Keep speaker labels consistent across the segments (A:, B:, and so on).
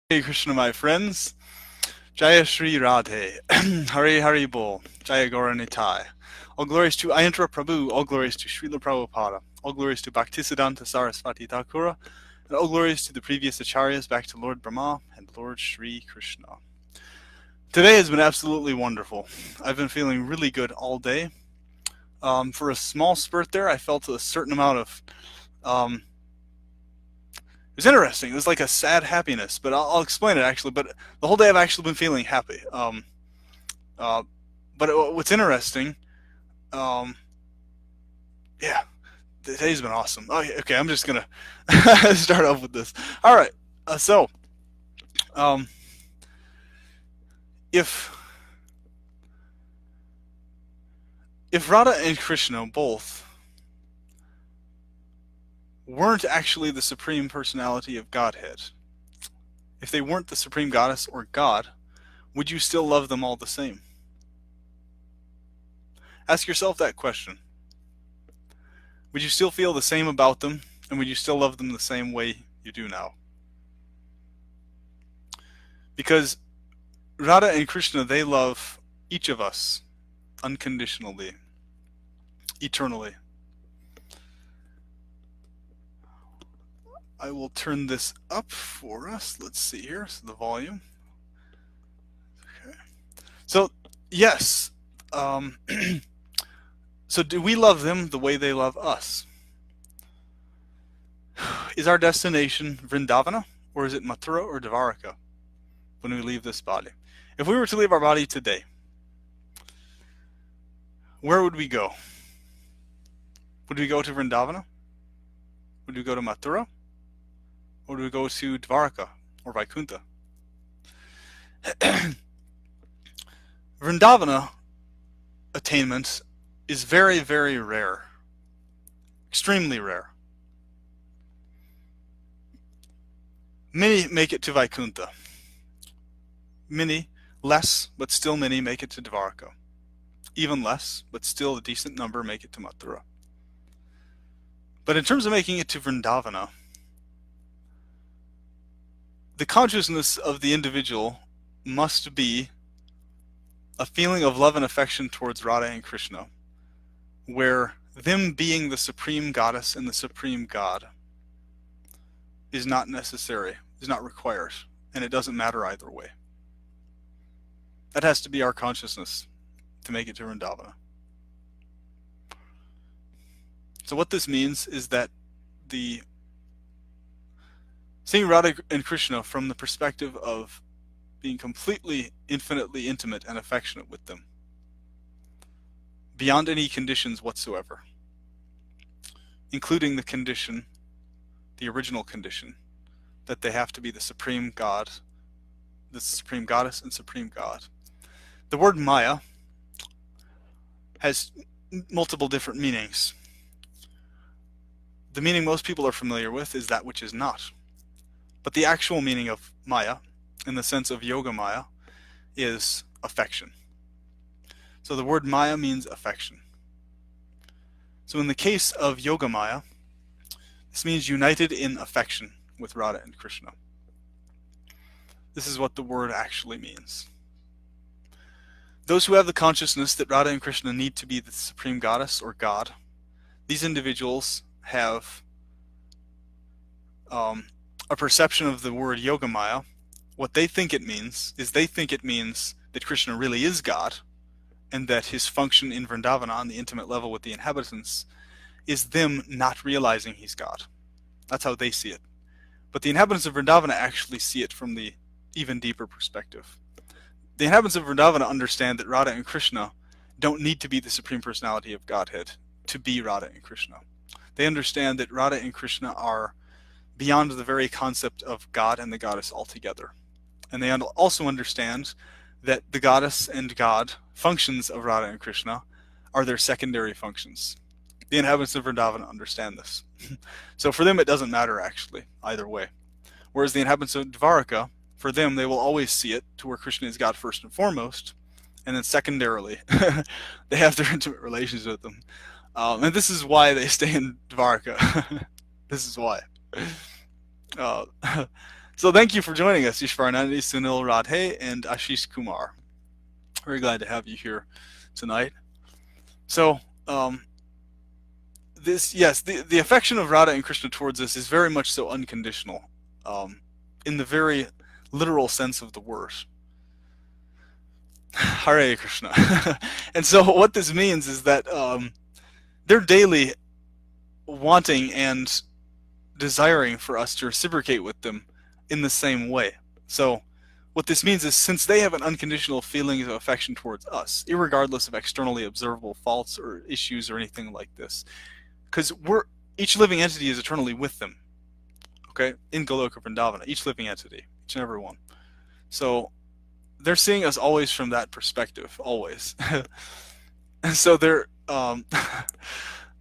A: Hey Krishna, my friends. Jaya Shri Radhe. Hari Hari Bol. Jaya Gauranitai. All glories to Ayantra Prabhu. All glories to Srila Prabhupada. All glories to Bhaktisiddhanta Saraswati Thakura. And all glories to the previous acharyas, back to Lord Brahma and Lord Shri Krishna. Today has been absolutely wonderful. I've been feeling really good all day. For a small spurt there, I felt a certain amount of it was interesting. It was like a sad happiness, but I'll explain it actually. But the whole day I've actually been feeling happy. Uh, but what's interesting, um, yeah, today's been awesome. Oh, yeah, okay, I'm just gonna start off with this. All right, so um, if if Radha and Krishna both weren't actually the supreme personality of Godhead, if they weren't the supreme goddess or God, would you still love them all the same? Ask yourself that question. Would you still feel the same about them, and would you still love them the same way you do now? Because Radha and Krishna, they love each of us unconditionally, eternally. I will turn this up for us. Let's see here. So the volume. Okay. So, yes. So do we love them the way they love us? Is our destination Vrindavana, or is it Mathura or Dvaraka when we leave this body? If we were to leave our body today, where would we go? Would we go to Vrindavana? Would we go to Mathura? Or would we go to Dvaraka or Vaikuntha? Vrindavana attainment is very, very rare. Extremely rare. Many make it to Vaikuntha. Many, less, but still many make it to Dvaraka. Even less, but still a decent number make it to Mathura. But in terms of making it to Vrindavana, the consciousness of the individual must be a feeling of love and affection towards Radha and Krishna, where them being the supreme goddess and the supreme god is not necessary, is not required, and it doesn't matter either way. That has to be our consciousness to make it to Vrindavana. So what this means is that seeing Radha and Krishna from the perspective of being completely, infinitely intimate and affectionate with them, beyond any conditions whatsoever, including the condition, the original condition, that they have to be the supreme god, the supreme goddess and supreme god. The word Maya has multiple different meanings. The meaning most people are familiar with is that which is not. But the actual meaning of Maya, in the sense of Yoga Maya, is affection. So the word Maya means affection. So in the case of Yoga Maya, this means united in affection with Radha and Krishna. This is what the word actually means. Those who have the consciousness that Radha and Krishna need to be the supreme goddess or god, these individuals have a perception of the word Yogamaya. What they think it means is they think it means that Krishna really is God, and that his function in Vrindavana on the intimate level with the inhabitants is them not realizing he's God. That's how they see it. But the inhabitants of Vrindavana actually see it from the even deeper perspective. The inhabitants of Vrindavana understand that Radha and Krishna don't need to be the supreme personality of Godhead to be Radha and Krishna. They understand that Radha and Krishna are beyond the very concept of God and the goddess altogether. And they also understand that the goddess and God functions of Radha and Krishna are their secondary functions. The inhabitants of Vrindavana understand this. So for them it doesn't matter actually, either way. Whereas the inhabitants of Dvaraka, for them they will always see it to where Krishna is God first and foremost, and then secondarily they have their intimate relations with them. And this is why they stay in Dvaraka. This is why. So thank you for joining us, Ishvarnandi, Sunil, Radhe, and Ashish Kumar. Very glad to have you here tonight. So, the affection of Radha and Krishna towards us is very much so unconditional, um, in the very literal sense of the word. Hare Krishna. And so what this means is that they're daily wanting and desiring for us to reciprocate with them in the same way. So what this means is, since they have an unconditional feeling of affection towards us, irregardless of externally observable faults or issues or anything like this, because each living entity is eternally with them, okay, in Goloka Vrindavana, each living entity, each and every one. So they're seeing us always from that perspective, always. And so they're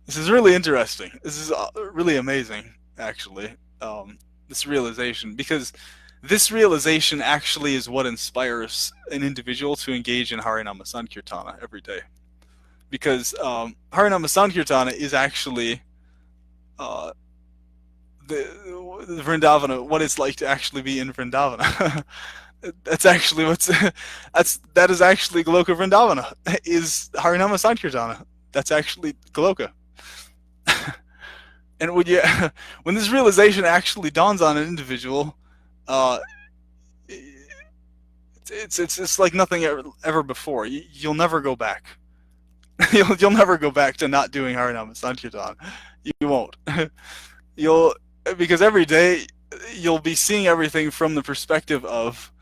A: this is really interesting. This is really amazing, actually, this realization, because this realization actually is what inspires an individual to engage in Harinama Sankirtana every day. Because Harinama Sankirtana is actually the Vrindavana, what it's like to actually be in Vrindavana. That's actually that is actually Goloka Vrindavana, is Harinama Sankirtana. That's actually Goloka. And when this realization actually dawns on an individual, it's like nothing ever before. You'll never go back. You'll never go back to not doing Harinama Sankirtan. You won't. Because every day you'll be seeing everything from the perspective of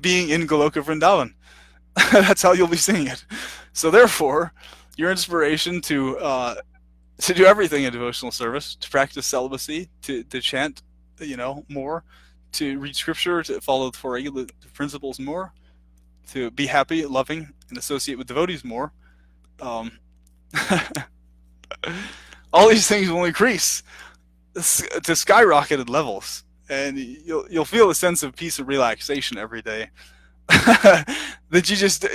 A: being in Goloka Vrindavan. That's how you'll be seeing it. So therefore, your inspiration to do everything in devotional service, to practice celibacy, to chant, more, to read scripture, to follow the four regular principles more, to be happy, loving, and associate with devotees more. All these things will increase to skyrocketed levels, and you'll feel a sense of peace and relaxation every day that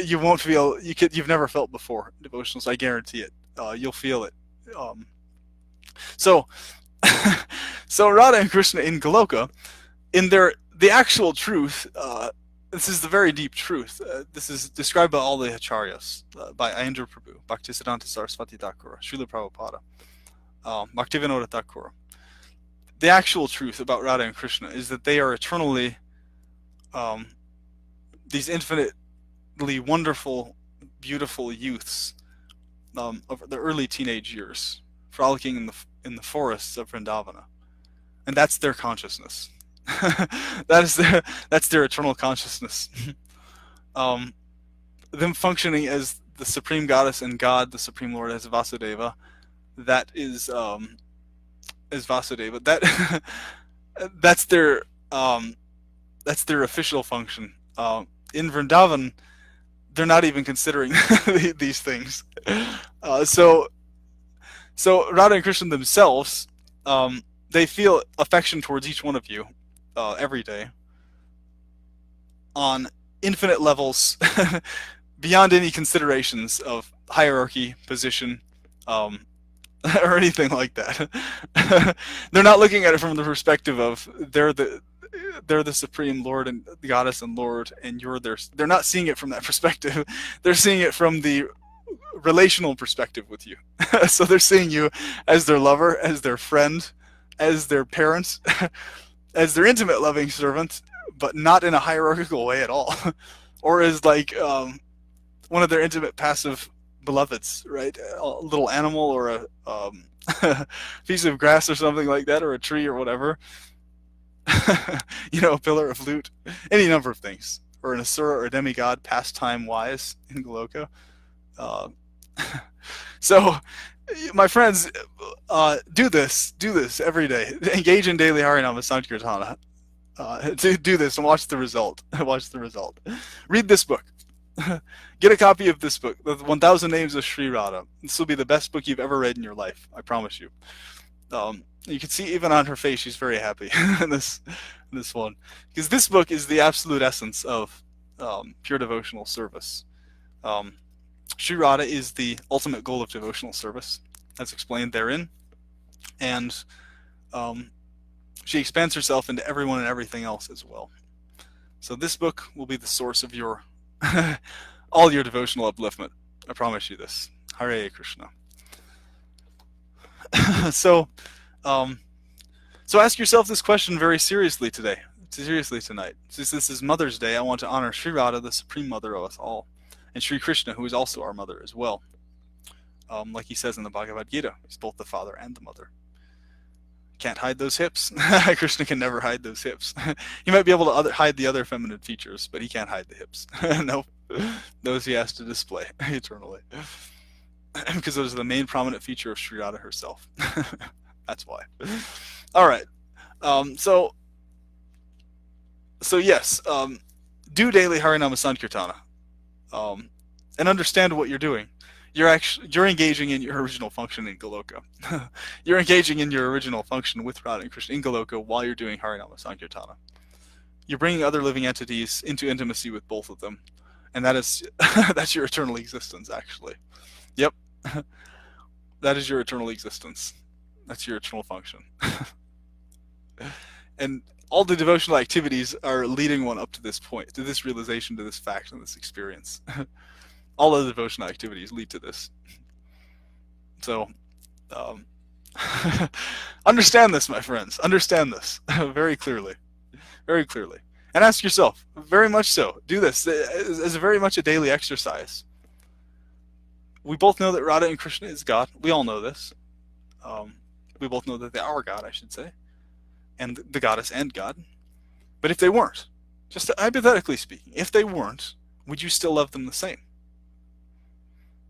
A: you won't feel you've never felt before in devotionals. I guarantee it. You'll feel it. So Radha and Krishna in Goloka, in the actual truth, this is the very deep truth. This is described by all the acharyas, by Ayendra Prabhu, Bhaktisiddhanta Saraswati Thakura, Srila Prabhupada, Bhaktivinoda Thakura. The actual truth about Radha and Krishna is that they are eternally these infinitely wonderful, beautiful youths of the early teenage years, frolicking in the forests of Vrindavana, and that's their consciousness. That's their eternal consciousness. Them functioning as the supreme goddess and God, the supreme Lord, as Vasudeva. That is as Vasudeva. That's their official function. In Vrindavan, they're not even considering these things. So Radha and Krishna themselves, they feel affection towards each one of you every day on infinite levels, beyond any considerations of hierarchy, position, or anything like that. They're not looking at it from the perspective of they're the supreme Lord and the goddess and Lord, and you're theirs. They're not seeing it from that perspective. They're seeing it from the relational perspective with you. So they're seeing you as their lover, as their friend, as their parent, as their intimate loving servant, but not in a hierarchical way at all, or as like one of their intimate passive beloveds, right? A little animal or a piece of grass or something like that, or a tree or whatever. A pillar of loot, any number of things, or an asura or a demigod, pastime wise in Goloka. So, my friends, do this every day. Engage in daily Harinama Sankirtana. Do this and watch the result. Watch the result. Read this book. Get a copy of this book, The 1000 Names of Sri Radha. This will be the best book you've ever read in your life. I promise you. You can see even on her face she's very happy in this one, because this book is the absolute essence of pure devotional service. Sri Radha is the ultimate goal of devotional service, as explained therein, and She expands herself into everyone and everything else as well. So this book will be the source of your all your devotional upliftment. I promise you this. Hare Krishna. so, um, so ask yourself this question very seriously today. Seriously tonight. Since this is Mother's Day, I want to honor Sri Radha, the Supreme Mother of us all, and Sri Krishna, who is also our mother as well. Like he says in the Bhagavad Gita, he's both the father and the mother. Can't hide those hips. Krishna can never hide those hips. He might be able to hide the other feminine features, but he can't hide the hips. Nope. Those he has to display eternally. Because those are the main prominent feature of Sri Radha herself. That's why. All right. So yes, do daily Harinama Sankirtana, and understand what you're doing. You're engaging in your original function in Goloka. You're engaging in your original function with Radha and Krishna in Goloka while you're doing Harinama Sankirtana. You're bringing other living entities into intimacy with both of them, and that is that's your eternal existence, actually. Yep, that is your eternal existence. That's your eternal function. And all the devotional activities are leading one up to this point, to this realization, to this fact, and this experience. All of the devotional activities lead to this. So, understand this, my friends. Understand this very clearly. Very clearly. And ask yourself, very much so, do this as very much a daily exercise. We both know that Radha and Krishna is God. We all know this. We both know that they are God, I should say, and the goddess and God. But if they weren't, just hypothetically speaking, if they weren't, would you still love them the same?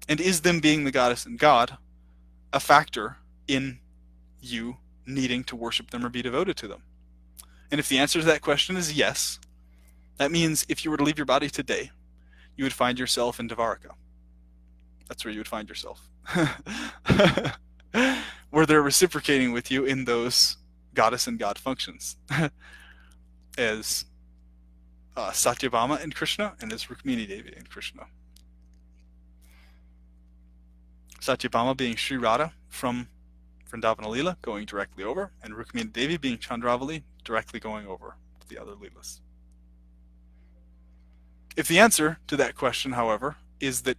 A: And is them being the goddess and God a factor in you needing to worship them or be devoted to them? And if the answer to that question is yes, that means if you were to leave your body today, you would find yourself in Dvaraka. That's where you would find yourself. Where they're reciprocating with you in those goddess and God functions. As Satyabhama and Krishna, and as Rukmini Devi and Krishna. Satyabhama being Sri Radha from Vrindavana Leela, going directly over, and Rukmini Devi being Chandravali, directly going over to the other Leelas. If the answer to that question, however, is that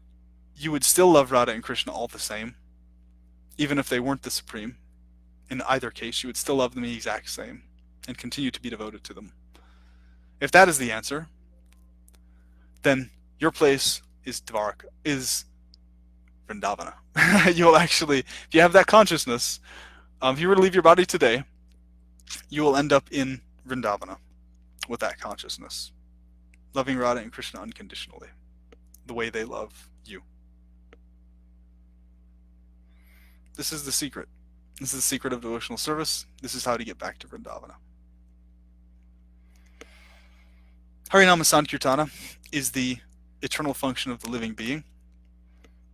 A: you would still love Radha and Krishna all the same, even if they weren't the supreme, in either case, you would still love them the exact same and continue to be devoted to them. If that is the answer, then your place is Dvaraka, is Vrindavana. You'll actually, if you have that consciousness, if you were to leave your body today, you will end up in Vrindavana with that consciousness, loving Radha and Krishna unconditionally, the way they love you. This is the secret. This is the secret of devotional service. This is how to get back to Vrindavana. Harinama Sankirtana is the eternal function of the living being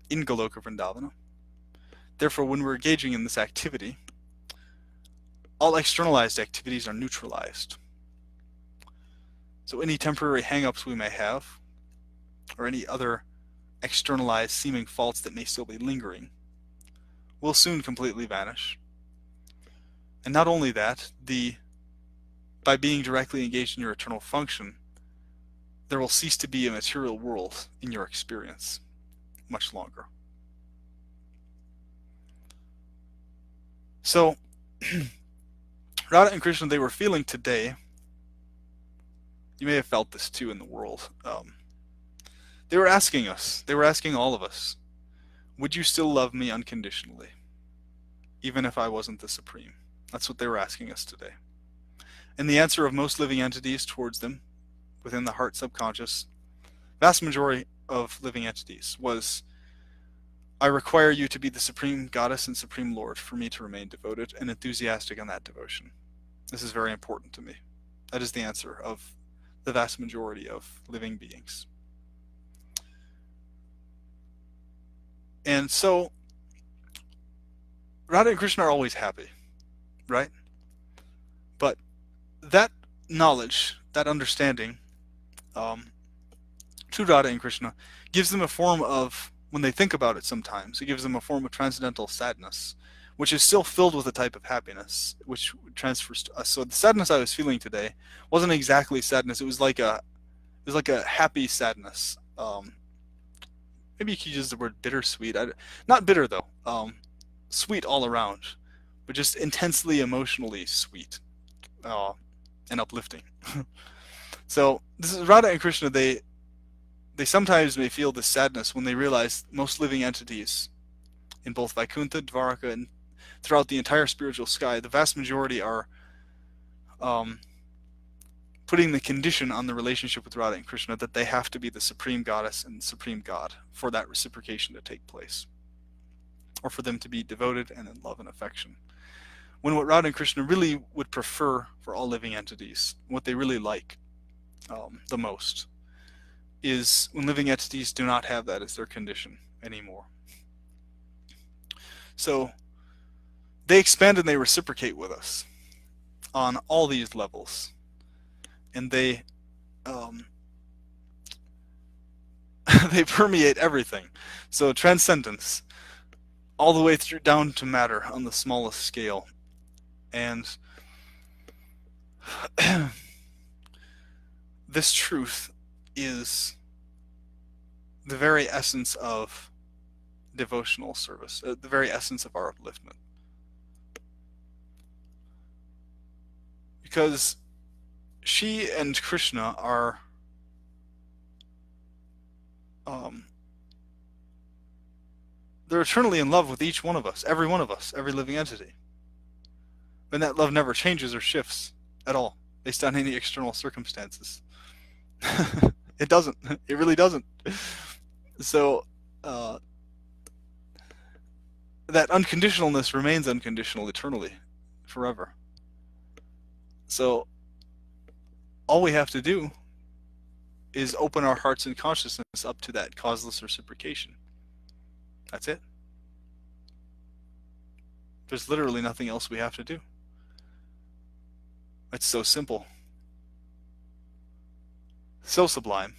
A: in Goloka Vrindavana. Therefore, when we're engaging in this activity, all externalized activities are neutralized. So any temporary hang-ups we may have, or any other externalized seeming faults that may still be lingering, will soon completely vanish. And not only that, by being directly engaged in your eternal function, there will cease to be a material world in your experience much longer. So, Radha and Krishna, they were feeling today, you may have felt this too in the world, they were asking us, they were asking all of us, would you still love me unconditionally, even if I wasn't the supreme? That's what they were asking us today. And the answer of most living entities towards them, within the heart subconscious, vast majority of living entities, was, I require you to be the supreme goddess and supreme lord for me to remain devoted and enthusiastic in that devotion. This is very important to me. That is the answer of the vast majority of living beings. And so, Radha and Krishna are always happy, right? But that knowledge, that understanding, to Radha and Krishna, gives them a form of, when they think about it sometimes, it gives them a form of transcendental sadness, which is still filled with a type of happiness, which transfers to us. So the sadness I was feeling today wasn't exactly sadness. It was like a happy sadness. Maybe you could use the word bittersweet. Not bitter though. Sweet all around, but just intensely emotionally sweet and uplifting. So this is Radha and Krishna. They sometimes may feel this sadness when they realize most living entities in both Vaikuntha, Dvaraka, and throughout the entire spiritual sky, the vast majority are putting the condition on the relationship with Radha and Krishna that they have to be the supreme goddess and supreme god for that reciprocation to take place, or for them to be devoted and in love and affection. When what Radha and Krishna really would prefer for all living entities, what they really like the most, is when living entities do not have that as their condition anymore. So they expand and they reciprocate with us on all these levels, and they they permeate everything. So transcendence, all the way through down to matter on the smallest scale, and this truth is the very essence of devotional service, the very essence of our upliftment. Because she and Krishna are they're eternally in love with each one of us, every living entity. And that love never changes or shifts at all based on any external circumstances. It doesn't. It really doesn't. So that unconditionalness remains unconditional eternally, forever. So all we have to do is open our hearts and consciousness up to that causeless reciprocation. That's it. There's literally nothing else we have to do. It's so simple, so sublime,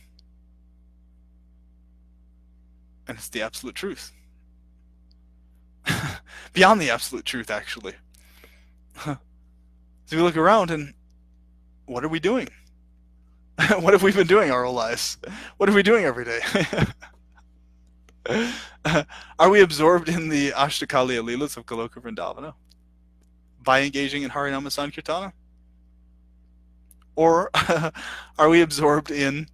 A: and it's the absolute truth. Beyond the absolute truth, actually. So we look around and what are we doing? What have we been doing our whole lives? What are we doing every day? Are we absorbed in the Ashtakaliya Leelas of Goloka Vrindavana by engaging in Harinama Sankirtana? Or are we absorbed in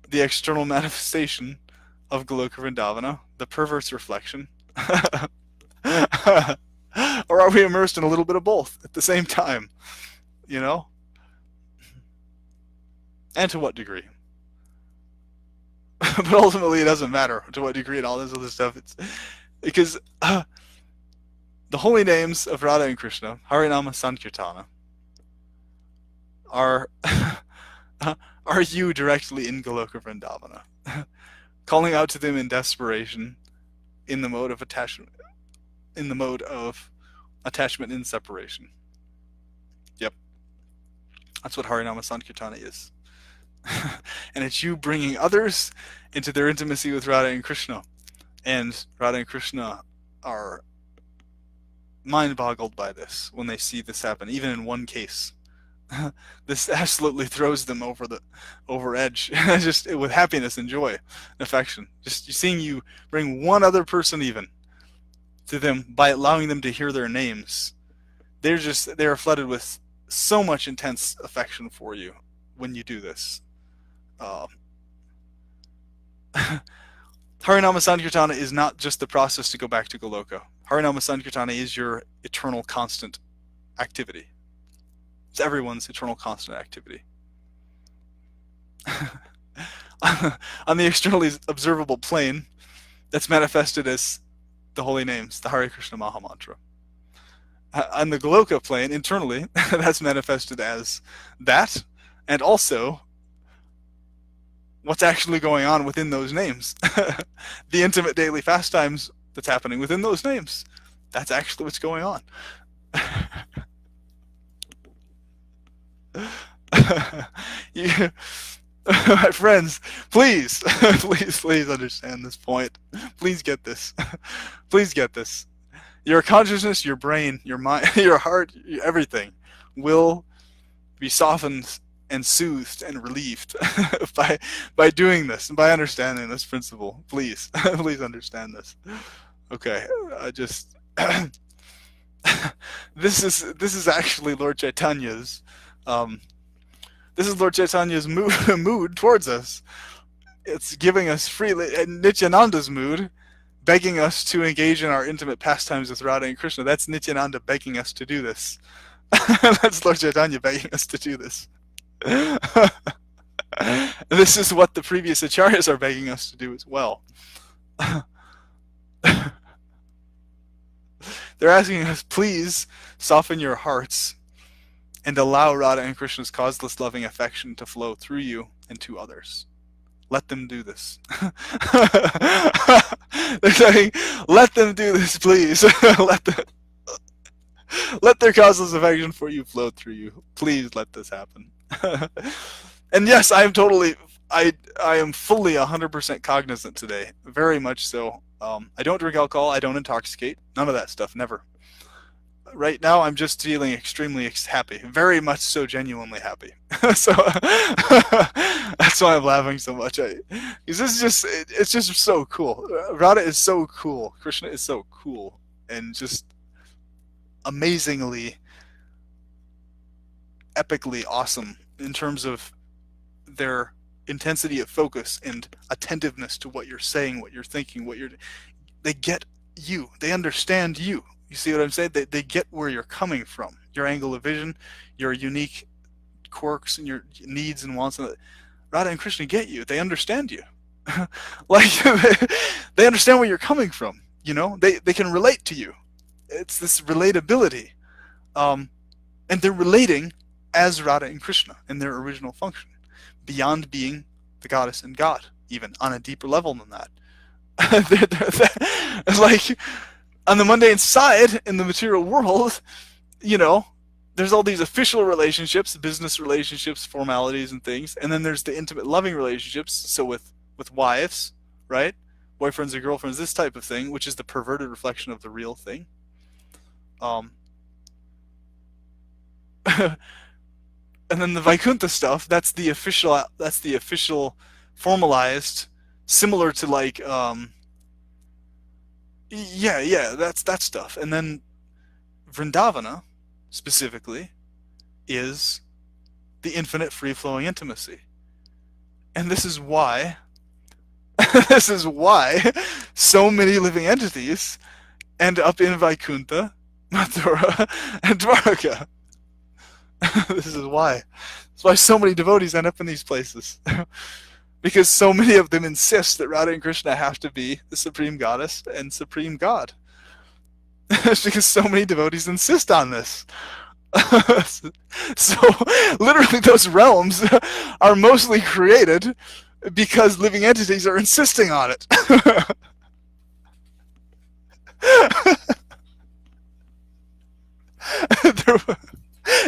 A: the external manifestation of Goloka Vrindavana, the perverse reflection? Or are we immersed in a little bit of both at the same time? You know? And to what degree? But ultimately, it doesn't matter to what degree and all this other stuff. It's because the holy names of Radha and Krishna, Harinama Sankirtana, are you directly in Goloka Vrindavana, calling out to them in desperation, in the mode of attachment, in separation. Yep, that's what Harinama Sankirtana is. And it's you bringing others into their intimacy with Radha and Krishna. And Radha and Krishna are mind-boggled by this when they see this happen, even in one case. This absolutely throws them over edge, just with happiness and joy and affection. Just seeing you bring one other person even to them by allowing them to hear their names. They are flooded with so much intense affection for you when you do this. Harinama Sankirtana is not just the process to go back to Goloka. Harinama Sankirtana is your eternal constant activity. It's everyone's eternal constant activity. On the externally observable plane, that's manifested as the holy names, the Hare Krishna Maha Mantra. On the Goloka plane, internally, that's manifested as that, and also what's actually going on within those names. The intimate daily pastimes that's happening within those names. That's actually what's going on. My friends, please, please understand this point. Please get this. Please get this. Your consciousness, your brain, your mind, your heart, everything will be softened and soothed and relieved by doing this and by understanding this principle. Please, please understand this. Okay, I just this is actually Lord Chaitanya's this is Lord Chaitanya's mood towards us. It's giving us freely, and Nityananda's mood, begging us to engage in our intimate pastimes with Radha and Krishna. That's Nityananda begging us to do this. That's Lord Chaitanya begging us to do this. This is what the previous acharyas are begging us to do as well. They're asking us, please soften your hearts and allow Radha and Krishna's causeless loving affection to flow through you and to others. Let them do this. They're saying, let them do this, please. Let their causeless affection for you flow through you. Please let this happen. And yes, I am fully 100% cognizant today. Very much so. I don't drink alcohol. I don't intoxicate. None of that stuff. Never. Right now, I'm just feeling extremely happy. Very much so, genuinely happy. So that's why I'm laughing so much. It's just so cool. Radha is so cool. Krishna is so cool, and just amazingly, epically awesome in terms of their intensity of focus and attentiveness to what you're saying, what you're thinking, they get you. They understand you. You see what I'm saying? They get where you're coming from, your angle of vision, your unique quirks and your needs and wants. Radha and Krishna get you. They understand you. Like, they understand where you're coming from. You know, they can relate to you. It's this relatability. And they're relating as Radha and Krishna in their original function, beyond being the goddess and God, even on a deeper level than that. It's like, on the mundane side, in the material world, you know, there's all these official relationships, business relationships, formalities and things, and then there's the intimate loving relationships, so with wives, right? Boyfriends or girlfriends, this type of thing, which is the perverted reflection of the real thing. And then the Vaikuntha stuff, that's the official formalized, similar to like that's that stuff. And then Vrindavana, specifically, is the infinite free-flowing intimacy. And this is why so many living entities end up in Vaikuntha, Mathura, and Dwarka. This is why. That's why so many devotees end up in these places. Because so many of them insist that Radha and Krishna have to be the supreme goddess and supreme god. It's because so many devotees insist on this. So literally those realms are mostly created because living entities are insisting on it.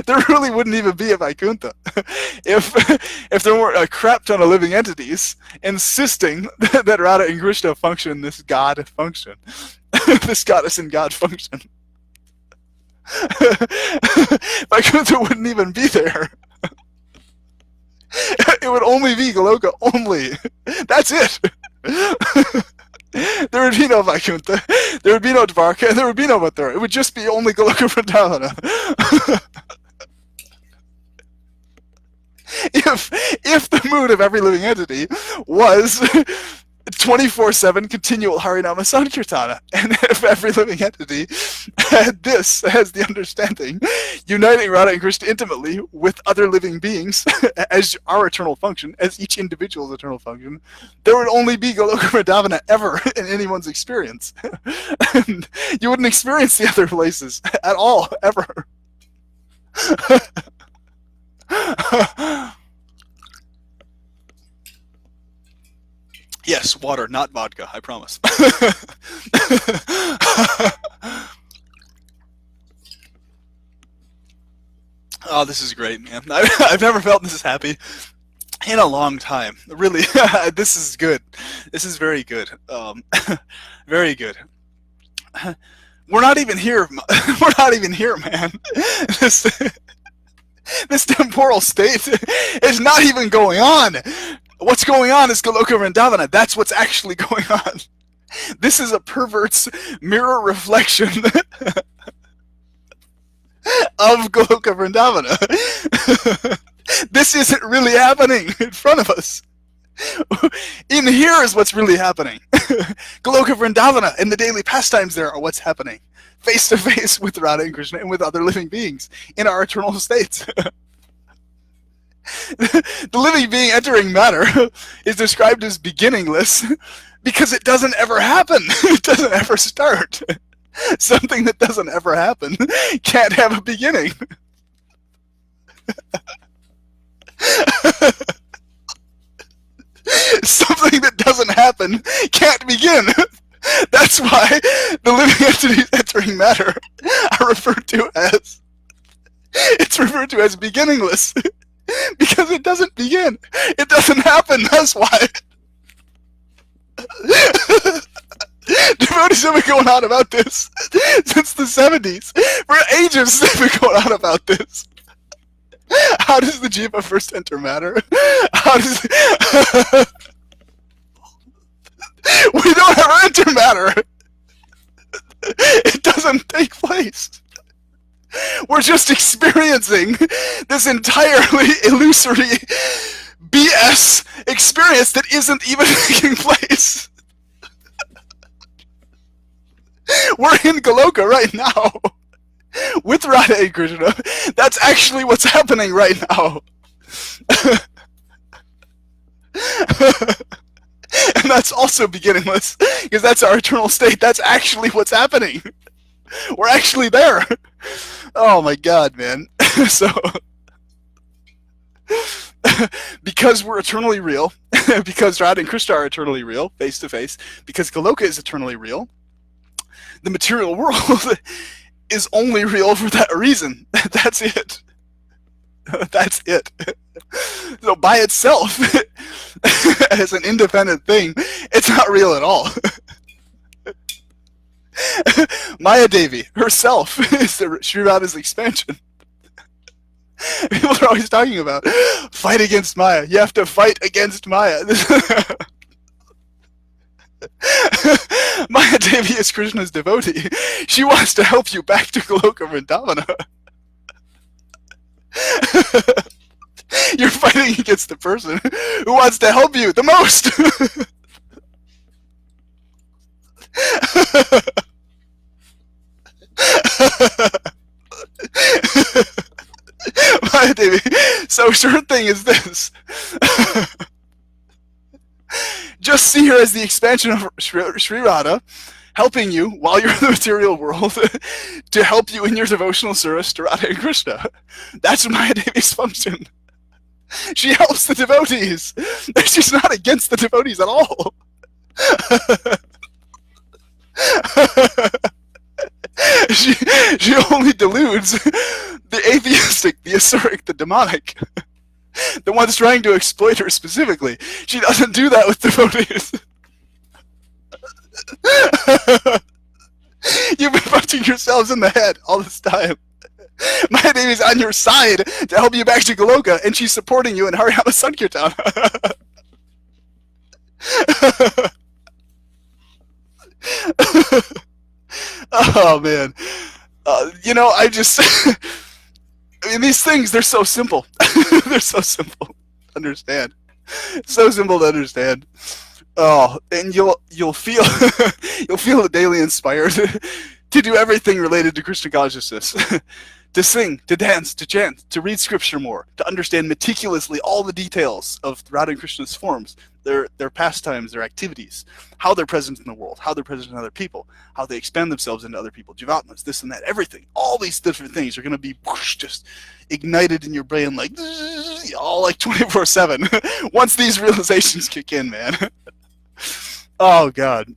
A: There really wouldn't even be a Vaikuntha if there weren't a crap ton of living entities insisting that Radha and Krishna function this god function, this goddess and god function. Vaikuntha wouldn't even be there. It would only be Goloka, only. That's it. There would be no Vaikuntha, there would be no Dvarka, and there would be no Mathura. It would just be only Goloka Vrindavana. If the mood of every living entity was 24/7 continual Harinama Sankirtana, and if every living entity had this as the understanding, uniting Radha and Krishna intimately with other living beings as our eternal function, as each individual's eternal function, there would only be Goloka Vrindavana ever in anyone's experience. And you wouldn't experience the other places at all, ever. Yes, water, not vodka, I promise. Oh, this is great, man. I've never felt this happy in a long time. Really, this is good. This is very good. Very good. We're not even here. We're not even here, man. This, this temporal state is not even going on. What's going on is Goloka Vrindavana. That's what's actually going on. This is a pervert's mirror reflection of Goloka Vrindavana. This isn't really happening in front of us. In here is what's really happening. Goloka Vrindavana and the daily pastimes there are what's happening. Face to face with Radha and Krishna and with other living beings in our eternal states. The living being entering matter is described as beginningless because it doesn't ever happen. It doesn't ever start. Something that doesn't ever happen can't have a beginning. Something that doesn't happen can't begin. That's why the living entities entering matter are referred to as, it's referred to as beginningless. Because it doesn't begin. It doesn't happen. That's why. Devotees have been going on about this since the 70s. For ages they've been going on about this. How does the jiva first enter matter? How does we don't ever enter matter. It doesn't take place. We're just experiencing this entirely illusory BS experience that isn't even taking place. We're in Goloka right now with Radha and Krishna. That's actually what's happening right now. And that's also beginningless, because that's our eternal state. That's actually what's happening. We're actually there. Oh my god, man. So, because we're eternally real, because Radha and Krishna are eternally real, face to face, because Goloka is eternally real, the material world is only real for that reason. That's it. That's it. So by itself, as an independent thing, it's not real at all. Maya Devi herself is Sri Radha's expansion. People are always talking about fight against Maya. You have to fight against Maya. Maya Devi is Krishna's devotee. She wants to help you back to Goloka Vrindavana. You're fighting against the person who wants to help you the most. Maya Devi. So her thing is this. Just see her as the expansion of Sri Radha, helping you while you're in the material world to help you in your devotional service to Radha and Krishna. That's Maya Devi's function. She helps the devotees. She's not against the devotees at all. She only deludes the atheistic, the asuric, the demonic. The ones trying to exploit her specifically. She doesn't do that with devotees. You've been punching yourselves in the head all this time. Maya Devi's on your side to help you back to Goloka, and she's supporting you in Haryana Sankirtan. Oh, man. You know, I mean, these things, they're so simple. They're so simple to understand. So simple to understand. Oh, and you'll feel you'll feel daily inspired to do everything related to Krishna consciousness. To sing, to dance, to chant, to read scripture more, to understand meticulously all the details of Radha and Krishna's forms, their pastimes, their activities, how they're present in the world, how they're present in other people, how they expand themselves into other people, jivatmas, this and that, everything. All these different things are going to be whoosh, just ignited in your brain like, all like 24/7 once these realizations kick in, man. Oh, God.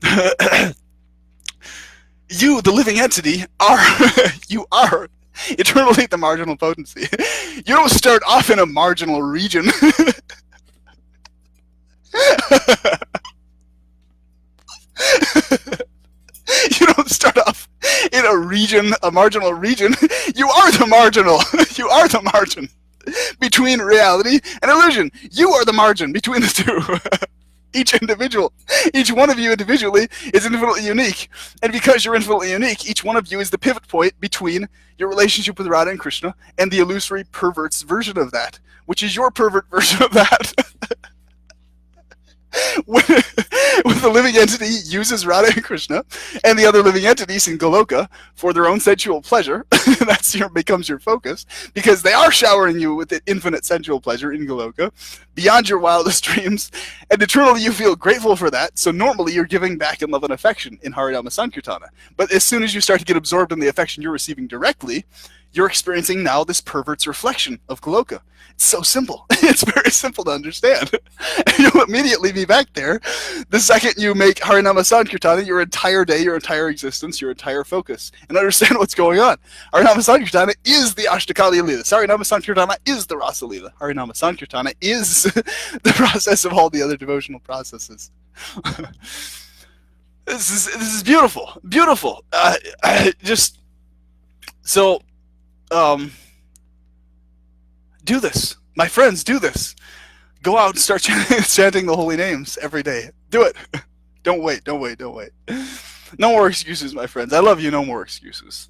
A: You, the living entity, you are eternally the marginal potency. You don't start off in a marginal region. You don't start off in a region, a marginal region. You are the marginal. You are the margin between reality and illusion. You are the margin between the two. Each one of you individually is infinitely unique. And because you're infinitely unique, each one of you is the pivot point between your relationship with Radha and Krishna and the illusory pervert's version of that, which is your pervert version of that. When the living entity uses Radha and Krishna and the other living entities in Goloka for their own sensual pleasure, becomes your focus, because they are showering you with infinite sensual pleasure in Goloka, beyond your wildest dreams, and eternally you feel grateful for that, so normally you're giving back in love and affection in Harinama Sankirtana. But as soon as you start to get absorbed in the affection you're receiving directly, you're experiencing now this pervert's reflection of Goloka. It's so simple. It's very simple to understand. You'll immediately be back there the second you make Harinama Sankirtana your entire day, your entire existence, your entire focus, and understand what's going on. Harinama Sankirtana is the Ashtakali Lila. Harinama Sankirtana is the Rasa Lila. Harinama Sankirtana is the process of all the other devotional processes. This is beautiful. Beautiful. Do this. My friends, do this. Go out and start chanting the holy names every day. Do it. Don't wait. No more excuses, my friends. I love you. No more excuses.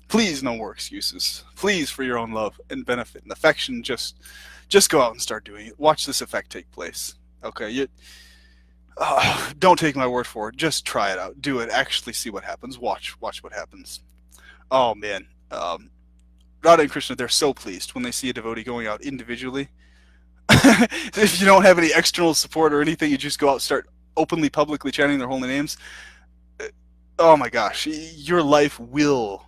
A: Please, no more excuses. Please, for your own love and benefit and affection, just go out and start doing it. Watch this effect take place. Okay? Don't take my word for it. Just try it out. Do it. Actually see what happens. Watch what happens. Oh, man. Radha and Krishna, they're so pleased when they see a devotee going out individually. If you don't have any external support or anything, you just go out and start openly, publicly chanting their holy names. Oh my gosh, your life will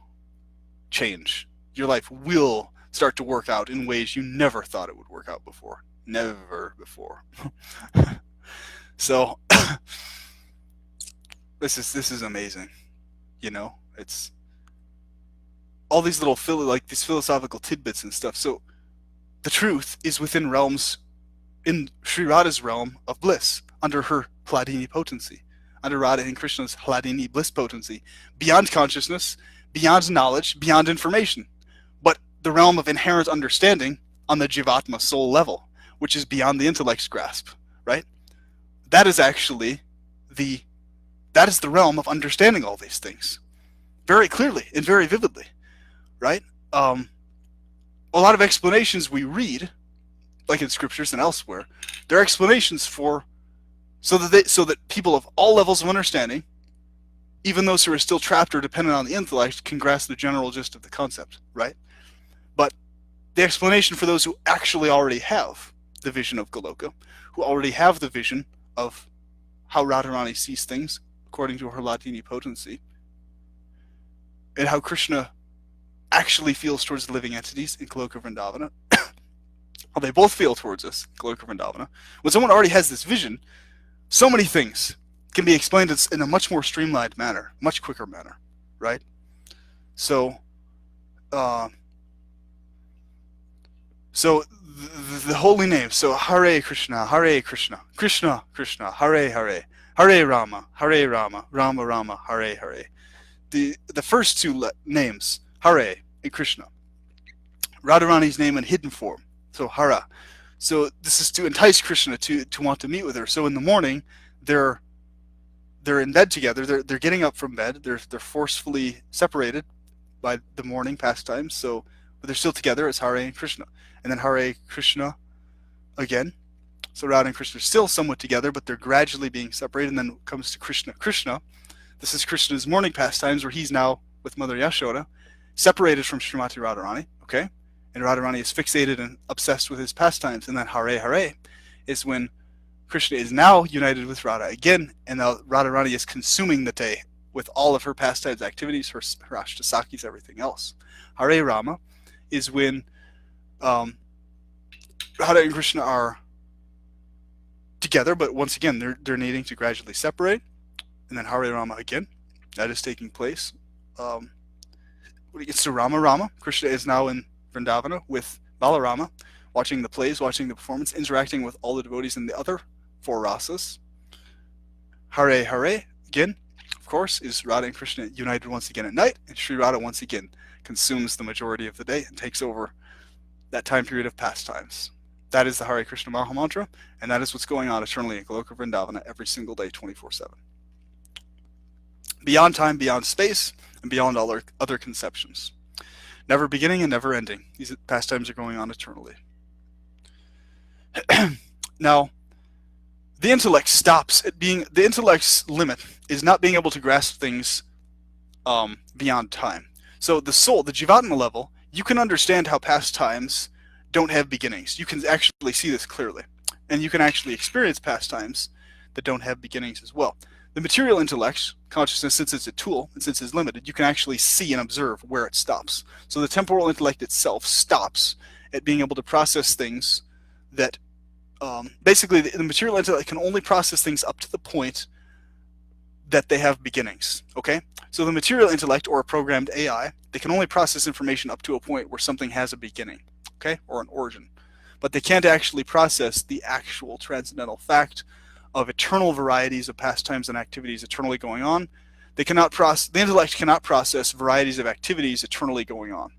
A: change. Your life will start to work out in ways you never thought it would work out before. Never before. So, this is amazing. You know, it's all these little these philosophical tidbits and stuff. So the truth is within realms, in Sri Radha's realm of bliss, under her Hladini potency, under Radha and Krishna's Hladini bliss potency, beyond consciousness, beyond knowledge, beyond information, but the realm of inherent understanding on the Jivatma soul level, which is beyond the intellect's grasp, right? That is actually the realm of understanding all these things very clearly and very vividly. Right? A lot of explanations we read, like in scriptures and elsewhere, they're explanations so that people of all levels of understanding, even those who are still trapped or dependent on the intellect, can grasp the general gist of the concept, right? But the explanation for those who actually already have the vision of Goloka, who already have the vision of how Radharani sees things according to her Hladini potency, and how Krishna actually feels towards the living entities in Goloka Vrindavana. Well, they both feel towards us, Goloka Vrindavana. When someone already has this vision, so many things can be explained in a much more streamlined manner, much quicker manner, right? So, the holy name. So Hare Krishna, Krishna Krishna, Hare Hare, Hare Rama, Rama Rama, Hare Hare. The first two names, Hare and Krishna. Radharani's name in hidden form, so Hara. So this is to entice Krishna to want to meet with her. So in the morning, they're in bed together. They're getting up from bed. They're forcefully separated by the morning pastimes. So, but they're still together as Hare and Krishna. And then Hare Krishna again. So Radha and Krishna are still somewhat together, but they're gradually being separated. And then it comes to Krishna. Krishna. This is Krishna's morning pastimes, where he's now with Mother Yashoda, separated from Srimati Radharani, okay? And Radharani is fixated and obsessed with his pastimes. And then Hare Hare is when Krishna is now united with Radha again, and now Radharani is consuming the day with all of her pastimes, activities, her ashtasakis, everything else. Hare Rama is when Radha and Krishna are together, but once again, they're needing to gradually separate. And then Hare Rama again, that is taking place. When it gets to Rama, Krishna is now in Vrindavana with Balarama, watching the plays, watching the performance, interacting with all the devotees in the other four rasas. Hare Hare, again, course, is Radha and Krishna united once again at night, and Sri Radha once again consumes the majority of the day and takes over that time period of pastimes. That is the Hare Krishna Maha Mantra, and that is what's going on eternally in Goloka Vrindavana every single day, 24/7. Beyond time, beyond space, and beyond all other conceptions. Never beginning and never ending. These pastimes are going on eternally. Now, the intellect stops at being, the intellect's limit is not being able to grasp things beyond time. So the soul, the Jivatma level, you can understand how pastimes don't have beginnings. You can actually see this clearly. And you can actually experience pastimes that don't have beginnings as well. The material intellect, consciousness, since it's a tool and since it's limited, you can actually see and observe where it stops. So the temporal intellect itself stops at being able to process things that, basically the material intellect can only process things up to the point that they have beginnings, okay? So the material intellect, or a programmed AI, they can only process information up to a point where something has a beginning, okay, or an origin. But they can't actually process the actual transcendental fact of eternal varieties of pastimes and activities eternally going on. They cannot process, the intellect cannot process varieties of activities eternally going on,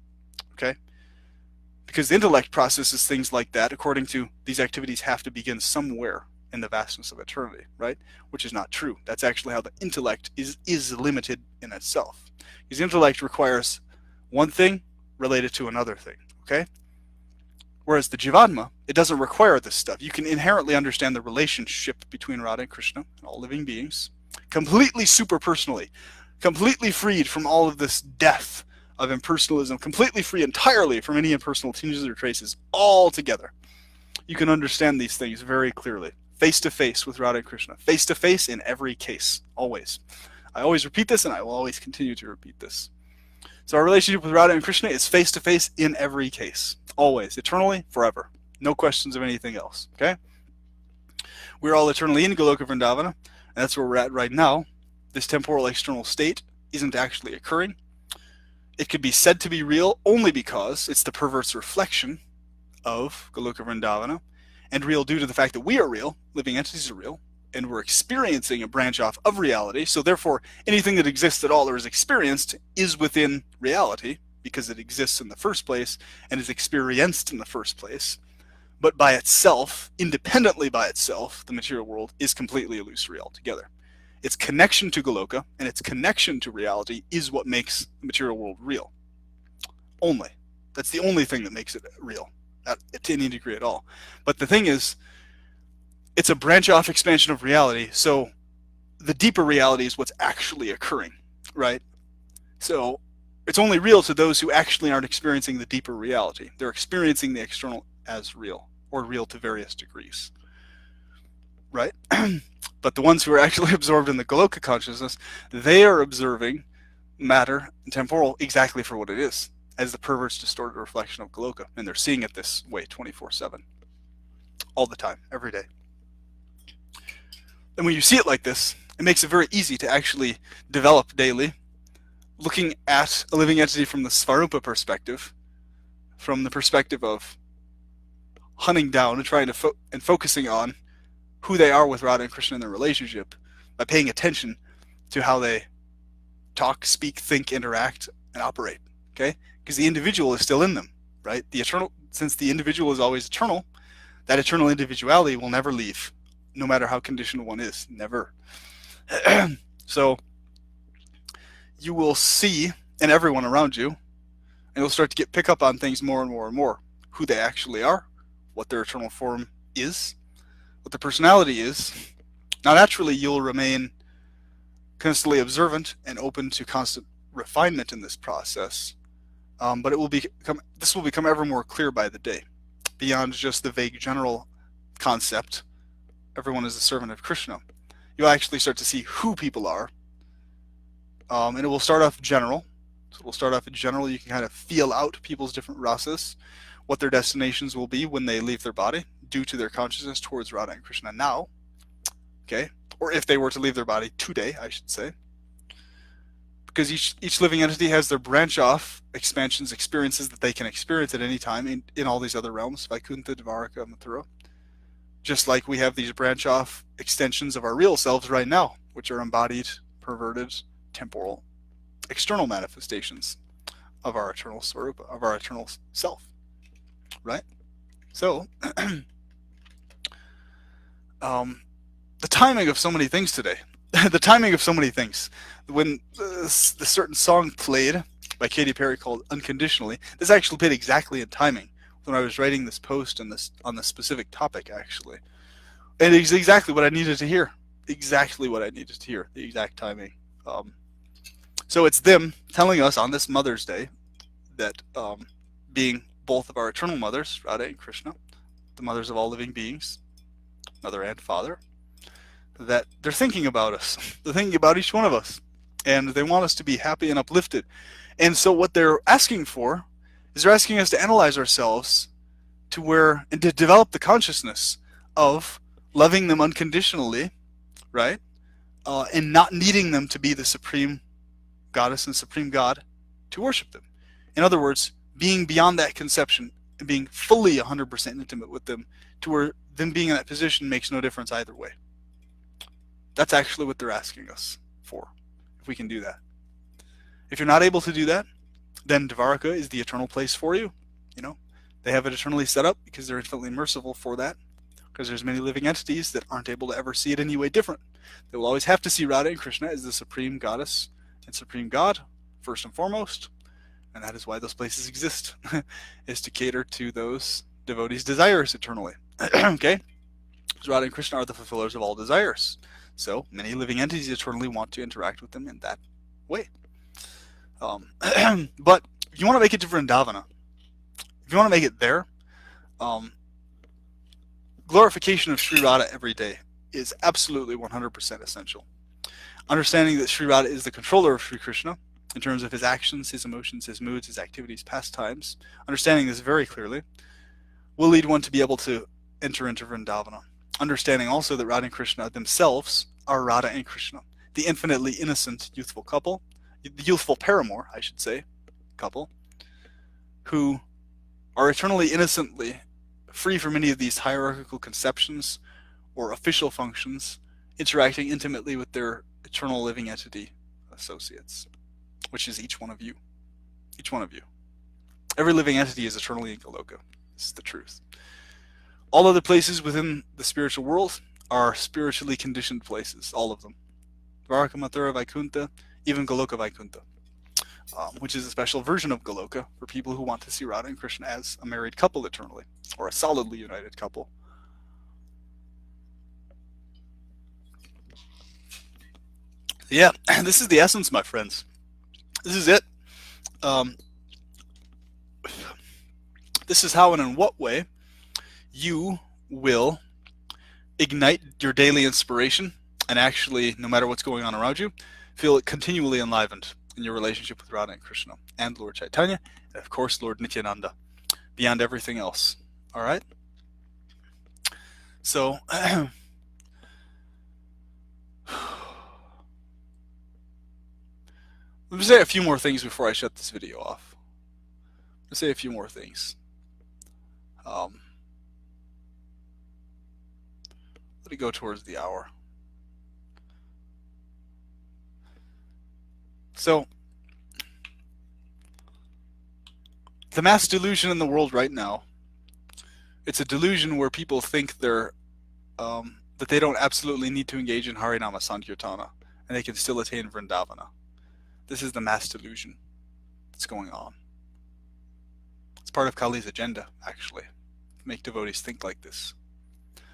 A: okay? Because the intellect processes things like that according to these activities have to begin somewhere in the vastness of eternity, right? Which is not true. That's actually how the intellect is limited in itself. Because the intellect requires one thing related to another thing, okay? Whereas the Jivatma, it doesn't require this stuff. You can inherently understand the relationship between Radha and Krishna and all living beings, completely super-personally, completely freed from all of this death of impersonalism, completely free entirely from any impersonal tinges or traces, all together. You can understand these things very clearly, face to face with Radha and Krishna, face to face in every case, always. I always repeat this, and I will always continue to repeat this. So our relationship with Radha and Krishna is face to face in every case, always, eternally, forever. No questions of anything else, okay? We're all eternally in Goloka Vrindavana, and that's where we're at right now. This temporal external state isn't actually occurring. It could be said to be real only because it's the perverse reflection of Goloka Vrindavana, and real due to the fact that we are real, living entities are real, and we're experiencing a branch off of reality, so therefore anything that exists at all or is experienced is within reality, because it exists in the first place and is experienced in the first place. But by itself, independently by itself, the material world is completely illusory altogether. Its connection to Goloka and its connection to reality is what makes the material world real. Only. That's the only thing that makes it real, to any degree at all. But the thing is, it's a branch-off expansion of reality, so the deeper reality is what's actually occurring, right? So it's only real to those who actually aren't experiencing the deeper reality. They're experiencing the external as real, or real to various degrees, right? But the ones who are actually absorbed in the Goloka consciousness, they are observing matter and temporal exactly for what it is, as the perverse distorted reflection of Goloka, and they're seeing it this way 24/7, all the time, every day. And when you see it like this, it makes it very easy to actually develop daily, looking at a living entity from the Svarupa perspective, from the perspective of hunting down and trying to and focusing on who they are with Radha and Krishna in their relationship by paying attention to how they talk, speak, think, interact, and operate, okay? Because the individual is still in them, right? The eternal, since the individual is always eternal, that eternal individuality will never leave, no matter how conditioned one is, never. So you will see in everyone around you, and you'll start to pick up on things more and more and more, who they actually are, what their eternal form is, what their personality is. Now naturally you'll remain constantly observant and open to constant refinement in this process, but this will become ever more clear by the day, beyond just the vague general concept, everyone is a servant of Krishna. You'll actually start to see who people are, and it will start off general. So we'll start off in general. You can kind of feel out people's different rasas, what their destinations will be when they leave their body, due to their consciousness towards Radha and Krishna now, okay? Or if they were to leave their body today, I should say. Because each living entity has their branch-off expansions, experiences that they can experience at any time in all these other realms, Vaikuntha, Dvaraka, Mathura. Just like we have these branch-off extensions of our real selves right now, which are embodied perverted, temporal, external manifestations of our eternal swarupa, of our eternal self, right? So, the timing of so many things today, the timing of so many things. When the certain song played by Katy Perry called "Unconditionally," this actually played exactly in timing when I was writing this post on this specific topic, actually, and it's exactly what I needed to hear. Exactly what I needed to hear. The exact timing. So it's them telling us on this Mother's Day that being both of our eternal mothers, Radha and Krishna, the mothers of all living beings, mother and father, that they're thinking about us. They're thinking about each one of us. And they want us to be happy and uplifted. And so what they're asking for is they're asking us to analyze ourselves to where, and to develop the consciousness of loving them unconditionally, right? And not needing them to be the supreme goddess and supreme god to worship them. In other words, being beyond that conception and being fully 100% intimate with them to where them being in that position makes no difference either way. That's actually what they're asking us for, if we can do that. If you're not able to do that, then Dvaraka is the eternal place for you. You know, they have it eternally set up because they're infinitely merciful for that. Because there's many living entities that aren't able to ever see it any way different. They will always have to see Radha and Krishna as the supreme goddess and supreme god, first and foremost. And that is why those places exist, is to cater to those devotees' desires eternally. Okay? Because Radha and Krishna are the fulfillers of all desires. So many living entities eternally want to interact with them in that way. But if you want to make it to Vrindavana, if you want to make it there, glorification of Sri Radha every day is absolutely 100% essential. Understanding that Sri Radha is the controller of Sri Krishna in terms of his actions, his emotions, his moods, his activities, pastimes, understanding this very clearly will lead one to be able to enter into Vrindavana. Understanding also that Radha and Krishna themselves are Radha and Krishna, the infinitely innocent youthful couple, the youthful paramour, I should say, couple, who are eternally innocently free from any of these hierarchical conceptions or official functions, interacting intimately with their eternal living entity associates, which is each one of you. Each one of you. Every living entity is eternally in Goloka. This is the truth. All other places within the spiritual world are spiritually conditioned places, all of them. Dvaraka, Mathura, Vaikuntha, even Goloka Vaikuntha, which is a special version of Goloka for people who want to see Radha and Krishna as a married couple eternally, or a solidly united couple. Yeah, this is the essence, my friends. This is it. This is how and in what way you will ignite your daily inspiration and actually, no matter what's going on around you, feel it continually enlivened in your relationship with Radha and Krishna and Lord Chaitanya, and of course Lord Nityananda, beyond everything else. All right? So, let me say a few more things before I shut this video off. Let's say a few more things. Let it go towards the hour. So, the mass delusion in the world right now, it's a delusion where people think they're that they don't absolutely need to engage in Harinama Sankirtana and they can still attain Vrindavana. This is the mass delusion that's going on. It's part of Kali's agenda, actually, to make devotees think like this,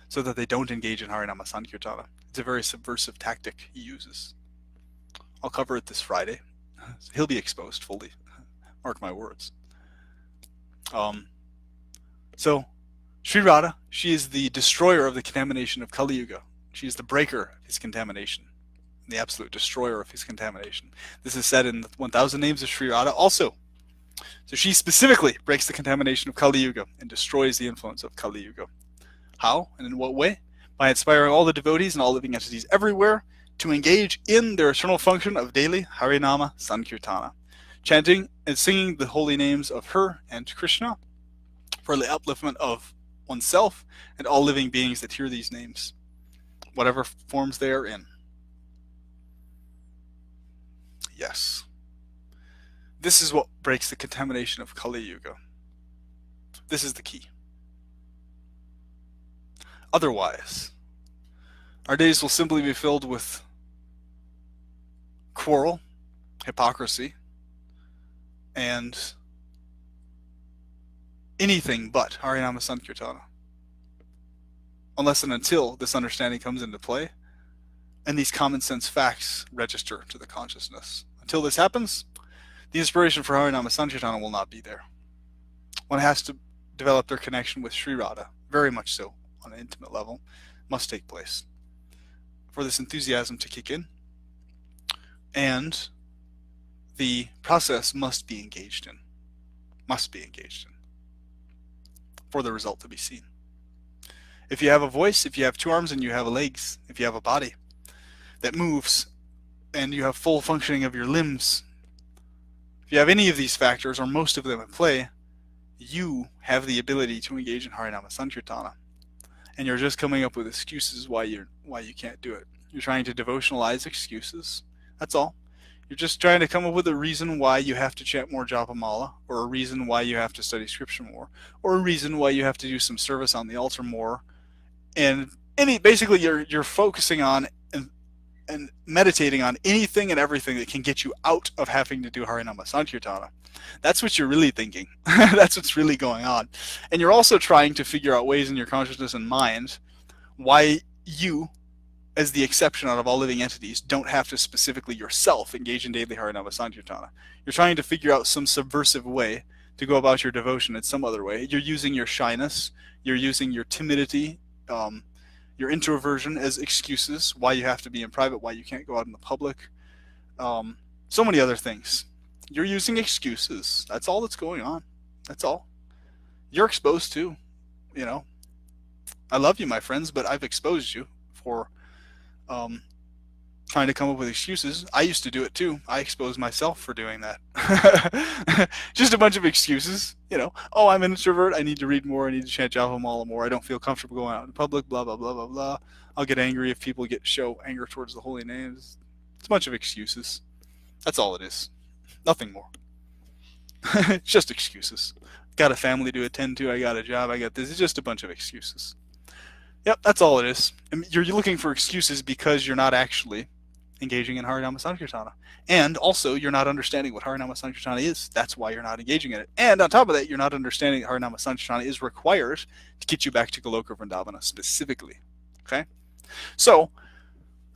A: so that they don't engage in Harinama Sankirtana. It's a very subversive tactic he uses. I'll cover it this Friday. He'll be exposed fully. Mark my words. So, Sri Radha, she is the destroyer of the contamination of Kali Yuga. She is the breaker of his contamination, the absolute destroyer of his contamination. This is said in the 1000 names of Sri Radha also. So she specifically breaks the contamination of Kali Yuga and destroys the influence of Kali Yuga. How and in what way? By inspiring all the devotees and all living entities everywhere to engage in their eternal function of daily Harinama Sankirtana, chanting and singing the holy names of her and Krishna for the upliftment of oneself and all living beings that hear these names, whatever forms they are in. Yes. This is what breaks the contamination of Kali Yuga. This is the key. Otherwise, our days will simply be filled with quarrel, hypocrisy, and anything but Harinama Sankirtana. Unless and until this understanding comes into play and these common sense facts register to the consciousness. Until this happens, the inspiration for Harinama Sankirtana will not be there. One has to develop their connection with Sri Radha, very much so, on an intimate level, must take place for this enthusiasm to kick in, and the process must be engaged in, for the result to be seen. If you have a voice, if you have two arms and you have legs, if you have a body that moves and you have full functioning of your limbs, if you have any of these factors or most of them at play, you have the ability to engage in Harinama Sankirtana. And you're just coming up with excuses why you can't do it. You're trying to devotionalize excuses. That's all. You're just trying to come up with a reason why you have to chant more Japamala, or a reason why you have to study scripture more, or a reason why you have to do some service on the altar more. And basically you're focusing on and meditating on anything and everything that can get you out of having to do Harinama Sankirtana. That's what you're really thinking. That's what's really going on. And you're also trying to figure out ways in your consciousness and mind why you, as the exception out of all living entities, don't have to specifically yourself engage in daily Harinama Sankirtana. You're trying to figure out some subversive way to go about your devotion in some other way. You're using your shyness, you're using your timidity, your introversion as excuses why you have to be in private, why you can't go out in the public, so many other things. You're using excuses. That's all that's going on. That's all. You're exposed too. I love you, my friends, but I've exposed you for trying to come up with excuses. I used to do it too. I exposed myself for doing that. Just a bunch of excuses. Oh, I'm an introvert. I need to read more. I need to chant Japamala more. I don't feel comfortable going out in public. Blah, blah, blah, blah, blah. I'll get angry if people show anger towards the holy names. It's a bunch of excuses. That's all it is. Nothing more. It's just excuses. Got a family to attend to. I got a job. I got this. It's just a bunch of excuses. Yep, that's all it is. You're looking for excuses because you're not actually engaging in Harinama Sankirtana. And also, you're not understanding what Harinama Sankirtana is. That's why you're not engaging in it. And on top of that, you're not understanding that Harinama Sankirtana is required to get you back to Goloka Vrindavana specifically. Okay? So,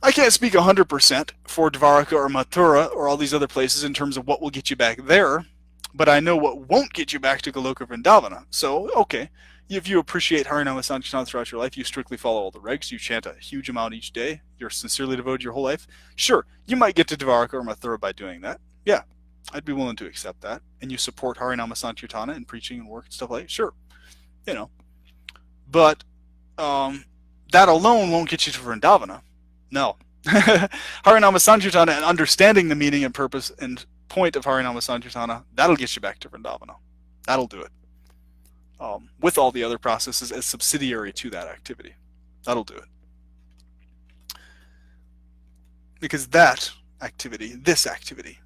A: I can't speak 100% for Dvaraka or Mathura or all these other places in terms of what will get you back there, but I know what won't get you back to Goloka Vrindavana. So, okay, if you appreciate Harinama Sankirtana throughout your life, you strictly follow all the regs, you chant a huge amount each day, you're sincerely devoted your whole life, sure, you might get to Dvaraka or Mathura by doing that. Yeah, I'd be willing to accept that. And you support Harinama Sankirtana and preaching and work and stuff like that, sure. But that alone won't get you to Vrindavana. No. Harinama Sankirtana and understanding the meaning and purpose and point of Harinama Sankirtana, that'll get you back to Vrindavana. That'll do it. With all the other processes as subsidiary to that activity. That'll do it. Because that activity, this activity,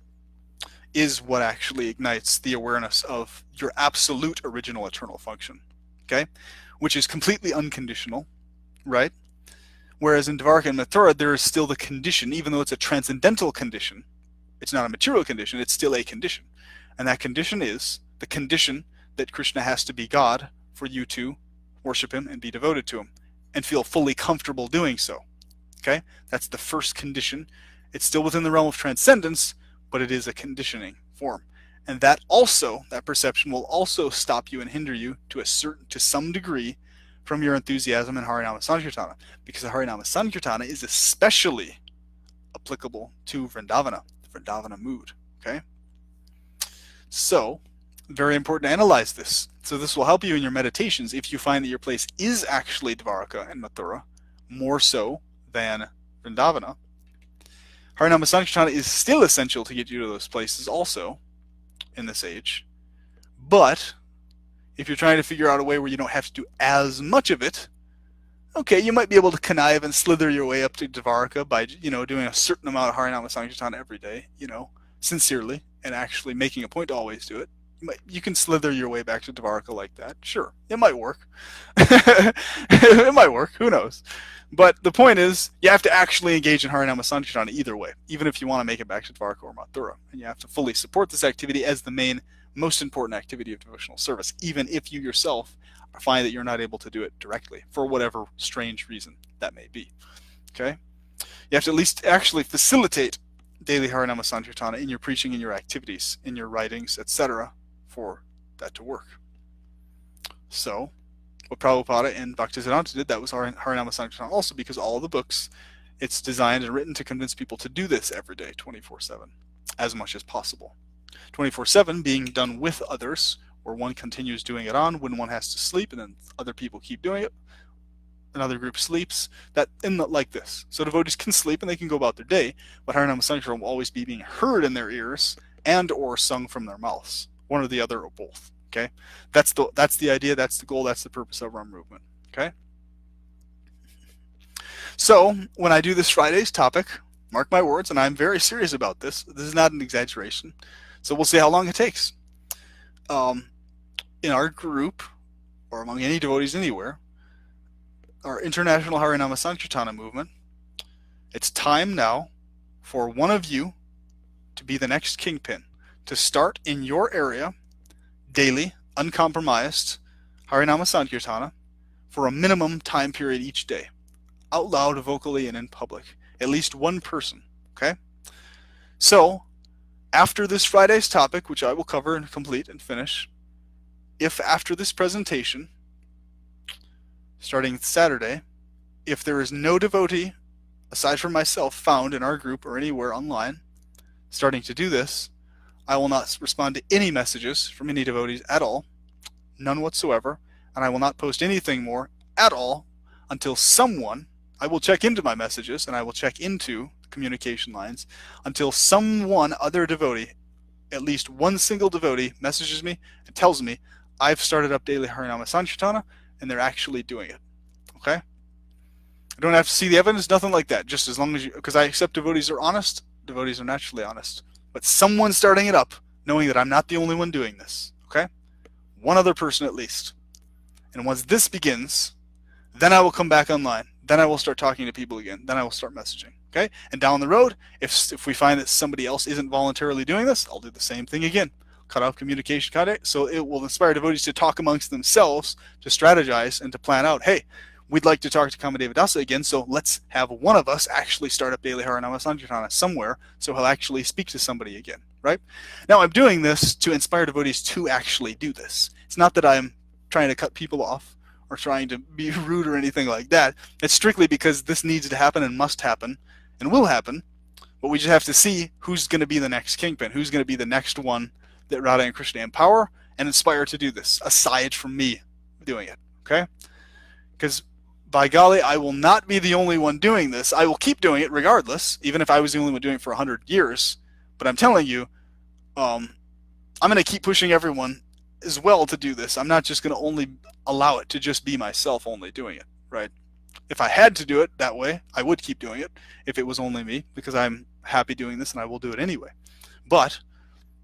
A: is what actually ignites the awareness of your absolute original eternal function. Okay? Which is completely unconditional, right? Whereas in Dvaraka and Mathura, there is still the condition, even though it's a transcendental condition. It's not a material condition, it's still a condition. And that condition is the condition that Krishna has to be God for you to worship him and be devoted to him and feel fully comfortable doing so. Okay? That's the first condition. It's still within the realm of transcendence, but it is a conditioning form. And that perception will also stop you and hinder you to some degree from your enthusiasm in Harinama Sankirtana, because the Harinama Sankirtana is especially applicable to Vrindavana, the Vrindavana mood. Okay? So, very important to analyze this. So this will help you in your meditations if you find that your place is actually Dvaraka and Mathura, more so than Vrindavana. Harinama Sankirtana is still essential to get you to those places also in this age. But if you're trying to figure out a way where you don't have to do as much of it, okay, you might be able to connive and slither your way up to Dvaraka by, doing a certain amount of Harinama Sankirtana every day, sincerely and actually making a point to always do it, you can slither your way back to Dvaraka like that. Sure, it might work. It might work. Who knows? But the point is, you have to actually engage in Harinama Sankirtana either way, even if you want to make it back to Dvaraka or Mathura. And you have to fully support this activity as the main, most important activity of devotional service, even if you yourself find that you're not able to do it directly, for whatever strange reason that may be. Okay? You have to at least actually facilitate daily Harinama Sankirtana in your preaching, in your activities, in your writings, etc., for that to work. So, what Prabhupada and Bhaktisiddhanta did, that was Harinama Sankirtana also, because all of the books, it's designed and written to convince people to do this every day, 24/7, as much as possible. 24/7 being done with others, where one continues doing it on when one has to sleep, and then other people keep doing it. Another group sleeps, like this. So devotees can sleep and they can go about their day, but Harinama Sankirtana will always be being heard in their ears and or sung from their mouths, one or the other or both. Okay, that's the idea, that's the goal, that's the purpose of our movement. Okay, so when I do this Friday's topic, mark my words, and I'm very serious about this. This is not an exaggeration. So we'll see how long it takes. In our group, or among any devotees anywhere, our International Harinama Sankirtana movement, it's time now for one of you to be the next kingpin, to start in your area daily, uncompromised Harinama Sankirtana for a minimum time period each day, out loud, vocally, and in public. At least one person, okay? So, after this Friday's topic, which I will cover and complete and finish, if after this presentation, starting Saturday, if there is no devotee, aside from myself, found in our group or anywhere online, starting to do this, I will not respond to any messages from any devotees at all, none whatsoever, and I will not post anything more at all until someone, I will check into my messages and I will check into communication lines until someone other devotee, at least one single devotee, messages me and tells me I've started up daily Harinama Sankirtana and they're actually doing it. Okay? I don't have to see the evidence, nothing like that. Just as long as you, because I accept devotees are honest, devotees are naturally honest. But someone starting it up, knowing that I'm not the only one doing this. Okay? One other person at least. And once this begins, then I will come back online. Then I will start talking to people again. Then I will start messaging. Okay? And down the road, if we find that somebody else isn't voluntarily doing this, I'll do the same thing again. Cut off communication contact, so it will inspire devotees to talk amongst themselves, to strategize, and to plan out, hey, we'd like to talk to Kamadeva Dasa again, so let's have one of us actually start up daily Harinama Sankirtana somewhere, so he'll actually speak to somebody again, right? Now, I'm doing this to inspire devotees to actually do this. It's not that I'm trying to cut people off or trying to be rude or anything like that. It's strictly because this needs to happen and must happen and will happen, but we just have to see who's going to be the next kingpin, who's going to be the next one that Radha and Krishna empower and inspire to do this, aside from me doing it, okay? Because by golly, I will not be the only one doing this. I will keep doing it regardless, even if I was the only one doing it for 100 years. But I'm telling you, I'm going to keep pushing everyone as well to do this. I'm not just going to only allow it to just be myself only doing it, right? If I had to do it that way, I would keep doing it if it was only me, because I'm happy doing this and I will do it anyway. But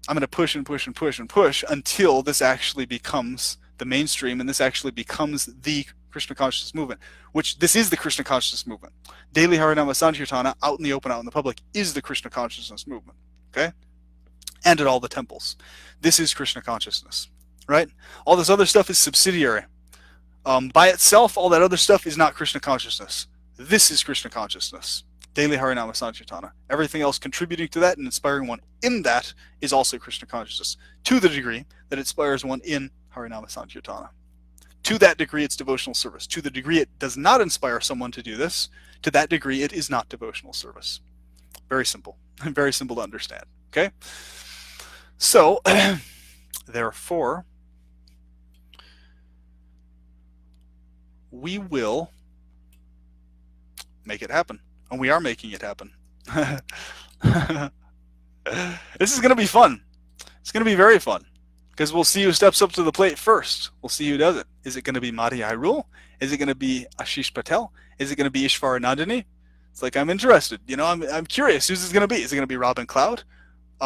A: I'm going to push and push and push and push until this actually becomes the mainstream and this actually becomes the Krishna consciousness movement, which this is the Krishna consciousness movement. Daily Harinama Sankirtana out in the open, out in the public, is the Krishna consciousness movement, okay? And at all the temples. This is Krishna consciousness, right? All this other stuff is subsidiary. By itself, all that other stuff is not Krishna consciousness. This is Krishna consciousness. Daily Harinama Sankirtana. Everything else contributing to that and inspiring one in that is also Krishna consciousness, to the degree that it inspires one in Harinama Sankirtana. To that degree, it's devotional service. To the degree it does not inspire someone to do this, to that degree, it is not devotional service. Very simple. Very simple to understand. Okay? So, therefore, we will make it happen. And we are making it happen. This is going to be fun. It's going to be very fun. Because we'll see who steps up to the plate first. We'll see who does it. Is it going to be Madhya Rule? Is it going to be Ashish Patel? Is it going to be Ishvara Nandini? It's like, I'm interested. You know, I'm curious. Who's this going to be? Is it going to be Robin Cloud?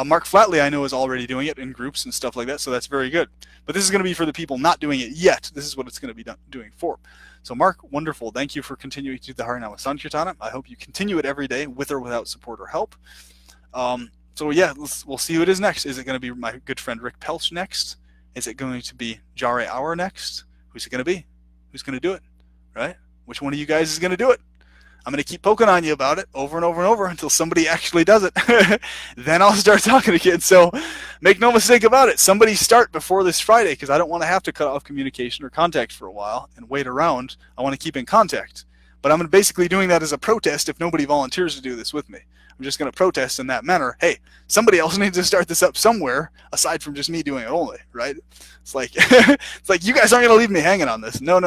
A: Mark Flatley, I know, is already doing it in groups and stuff like that, so that's very good. But this is going to be for the people not doing it yet. This is what it's going to be doing for. So Mark, wonderful. Thank you for continuing to do the Harinama Sankirtana. I hope you continue it every day with or without support or help. So yeah, we'll see who it is next. Is it going to be my good friend Rick Pelch next? Is it going to be Jare Auer next? Who's it going to be? Who's going to do it? Right? Which one of you guys is going to do it? I'm going to keep poking on you about it over and over and over until somebody actually does it. Then I'll start talking to kids. So make no mistake about it. Somebody start before this Friday, because I don't want to have to cut off communication or contact for a while and wait around. I want to keep in contact. But I'm basically doing that as a protest if nobody volunteers to do this with me. I'm just going to protest in that manner. Hey, somebody else needs to start this up somewhere aside from just me doing it only, right? It's like it's like you guys aren't going to leave me hanging on this. No.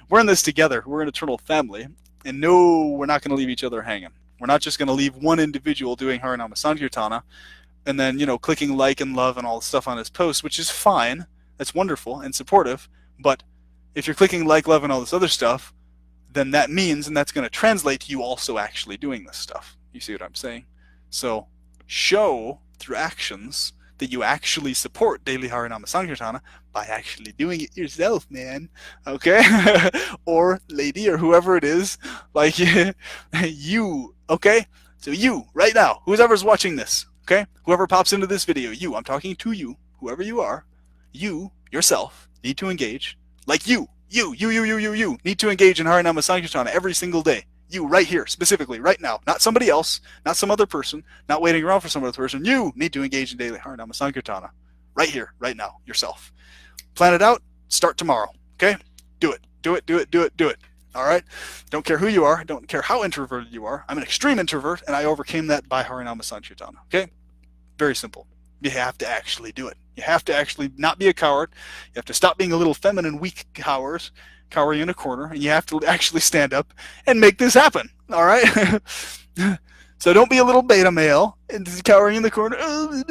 A: We're in this together. We're an eternal family. And no, we're not going to leave each other hanging. We're not just going to leave one individual doing Harinama Sankirtana and then, clicking like and love and all the stuff on his post, which is fine. That's wonderful and supportive. But if you're clicking like, love, and all this other stuff, then that means, and that's going to translate to you also actually doing this stuff. You see what I'm saying? So show through actions that you actually support daily Harinama Sankirtana by actually doing it yourself, man. Okay? Or lady or whoever it is, like you, okay? So you, right now, whoever's watching this, okay? Whoever pops into this video, you, I'm talking to you, whoever you are, you, yourself, need to engage, like you need to engage in Harinama Sankirtana every single day. You, right here, specifically, right now. Not somebody else, not some other person, not waiting around for some other person. You need to engage in daily Harinama Sankirtana. Right here, right now, yourself. Plan it out, start tomorrow, okay? Do it. All right? Don't care who you are, don't care how introverted you are. I'm an extreme introvert, and I overcame that by Harinama Sankirtana, okay? Very simple. You have to actually do it. You have to actually not be a coward. You have to stop being a little feminine, weak cowering in a corner, and you have to actually stand up and make this happen. All right? So don't be a little beta male and cowering in the corner. Oh,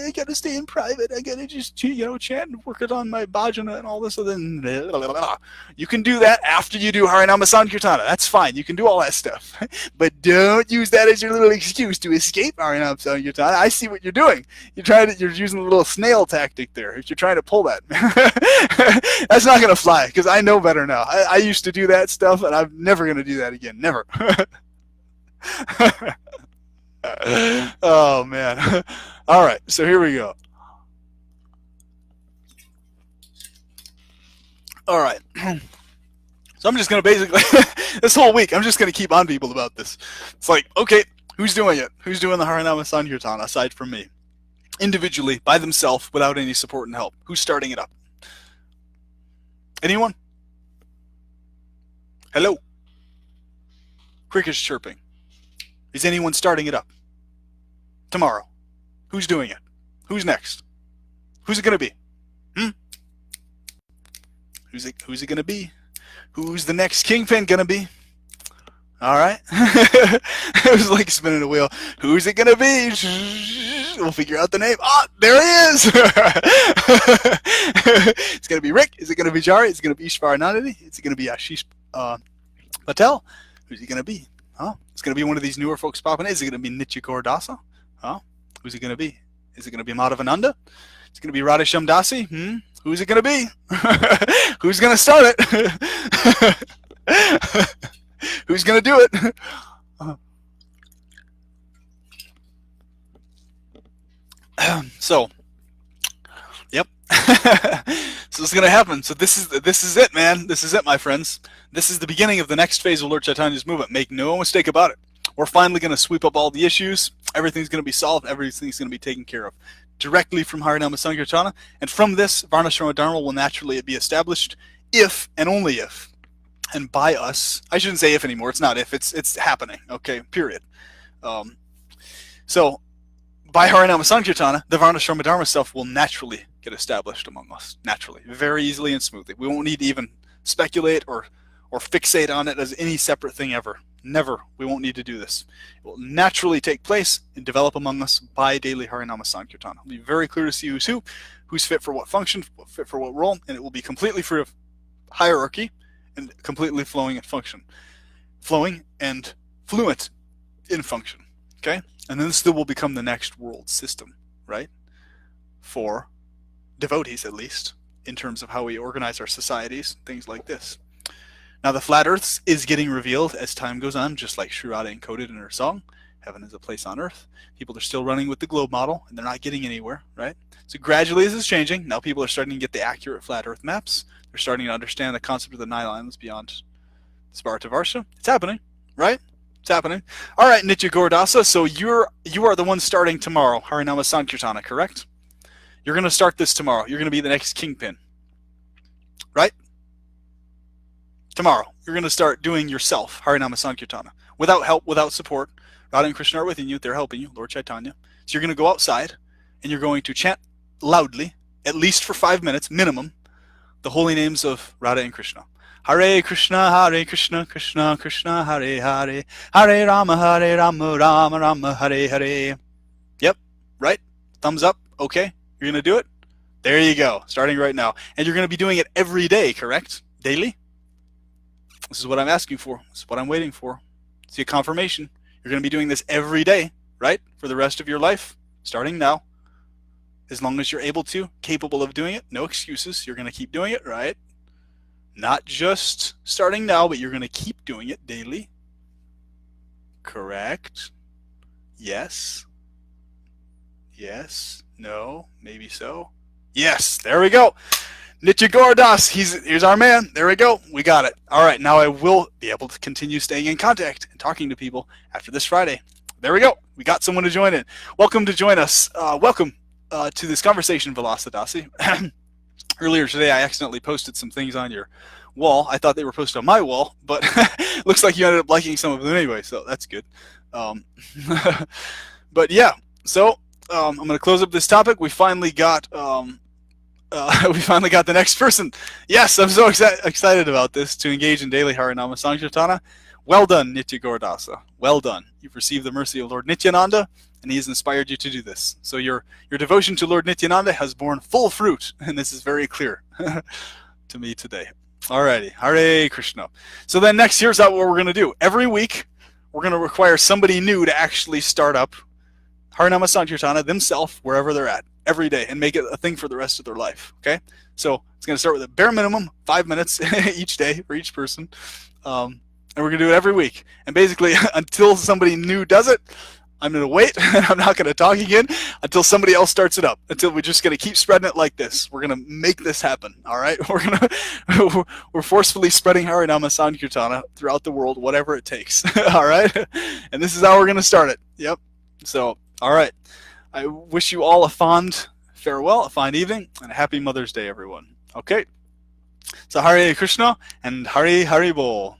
A: I gotta stay in private. I gotta just chant and work it on my bhajana and all this other. You can do that after you do Harinama Sankirtana. That's fine. You can do all that stuff, but don't use that as your little excuse to escape Harinama Sankirtana. I see what you're doing. You're using a little snail tactic there. If you're trying to pull that, that's not gonna fly because I know better now. I used to do that stuff, and I'm never gonna do that again. Never. Oh man. All right, so here we go. All right. So I'm just going to basically this whole week I'm just going to keep on people about this. It's like, okay, who's doing it? Who's doing the Harinama Sankirtana aside from me? Individually, by themselves, without any support and help. Who's starting it up? Anyone? Hello? Crickets chirping. Is anyone starting it up? Tomorrow. Who's doing it? Who's next? Who's it going to be? Who's it going to be? Who's the next kingpin going to be? All right. It was like spinning a wheel. Who's it going to be? We'll figure out the name. Oh, there he is. It's going to be Rick. Is it going to be Jari? Is it going to be Ishvar Anandini? Is it going to be Ashish Patel? Who's he going to be? Huh? It's going to be one of these newer folks popping in. Is it going to be Nitya Kaur Dasa? Huh? Who's it going to be? Is it going to be Madhavananda? It's going to be Radhesham Dasi? Who's it going to be? Who's going to start it? Who's going to do it? So, yep. So it's going to happen. So this is it, man. This is it, my friends. This is the beginning of the next phase of Lord Chaitanya's movement. Make no mistake about it. We're finally going to sweep up all the issues. Everything's going to be solved. Everything's going to be taken care of directly from Harinama Sankirtana. And from this, Varnashrama Dharma will naturally be established if and only if, and by us. I shouldn't say if anymore. It's not if. It's happening. Okay, period. So by Harinama Sankirtana, the Varnashrama Dharma stuff will naturally get established among us. Naturally. Very easily and smoothly. We won't need to even speculate or fixate on it as any separate thing ever. Never. We won't need to do this. It will naturally take place and develop among us by daily Harinama Sankirtana. It'll be very clear to see who's fit for what function, fit for what role, and it will be completely free of hierarchy and completely flowing and function. Flowing and fluent in function. Okay? And then this will become the next world system, right? For devotees, at least, in terms of how we organize our societies, things like this. Now, the flat Earth is getting revealed as time goes on, just like Sri Radha encoded in her song, Heaven is a Place on Earth. People are still running with the globe model, and they're not getting anywhere, right? So gradually this is changing. Now people are starting to get the accurate flat Earth maps. They're starting to understand the concept of the 9 islands beyond Svartavarsha. It's happening, right? It's happening. All right, Nitya Gordasa, so you are the one starting tomorrow, Harinama Sankirtana, correct? You're going to start this tomorrow. You're going to be the next kingpin, right? Tomorrow, you're going to start doing yourself, Harinama Sankirtana, without help, without support. Radha and Krishna are within you. They're helping you, Lord Chaitanya. So you're going to go outside, and you're going to chant loudly, at least for 5 minutes, minimum, the holy names of Radha and Krishna. Hare Krishna, Krishna Krishna, Hare Hare, Hare Rama, Rama Rama, Hare Hare. Yep, right? Thumbs up, okay? You're going to do it? There you go, starting right now. And you're going to be doing it every day, correct? Daily? This is what I'm asking for. This is what I'm waiting for. See a confirmation. You're going to be doing this every day, right? For the rest of your life, starting now. As long as you're able to, capable of doing it, no excuses. You're going to keep doing it, right? Not just starting now, but you're going to keep doing it daily. Correct. Yes. Yes. No. Maybe so. Yes. There we go. Nitya Gordas, here's our man. There we go. We got it. All right. Now I will be able to continue staying in contact and talking to people after this Friday. There we go. We got someone to join in. Welcome to join us. Welcome to this conversation, Velasadasi. Earlier today, I accidentally posted some things on your wall. I thought they were posted on my wall, but looks like you ended up liking some of them anyway, so that's good. But yeah, so I'm going to close up this topic. We finally got the next person. Yes, I'm so excited about this, to engage in daily Harinama Sankirtana. Well done, Nitya Gordasa. Well done. You've received the mercy of Lord Nityananda, and he has inspired you to do this. So your devotion to Lord Nityananda has borne full fruit, and this is very clear to me today. Alrighty, Hare Krishna. So then next, here's what we're going to do. Every week, we're going to require somebody new to actually start up Harinama Sankirtana themselves, wherever they're at, every day, and make it a thing for the rest of their life, okay? So it's going to start with a bare minimum, 5 minutes each day for each person, and we're going to do it every week. And basically, until somebody new does it, I'm going to wait, and I'm not going to talk again until somebody else starts it up, until we're just going to keep spreading it like this. We're going to make this happen, all right? We're forcefully spreading Harinama Sankirtana throughout the world, whatever it takes, all right? And this is how we're going to start it, yep. So, all right. I wish you all a fond farewell, a fine evening, and a happy Mother's Day, everyone. Okay? So Hare Krishna and Hare Hare Bol.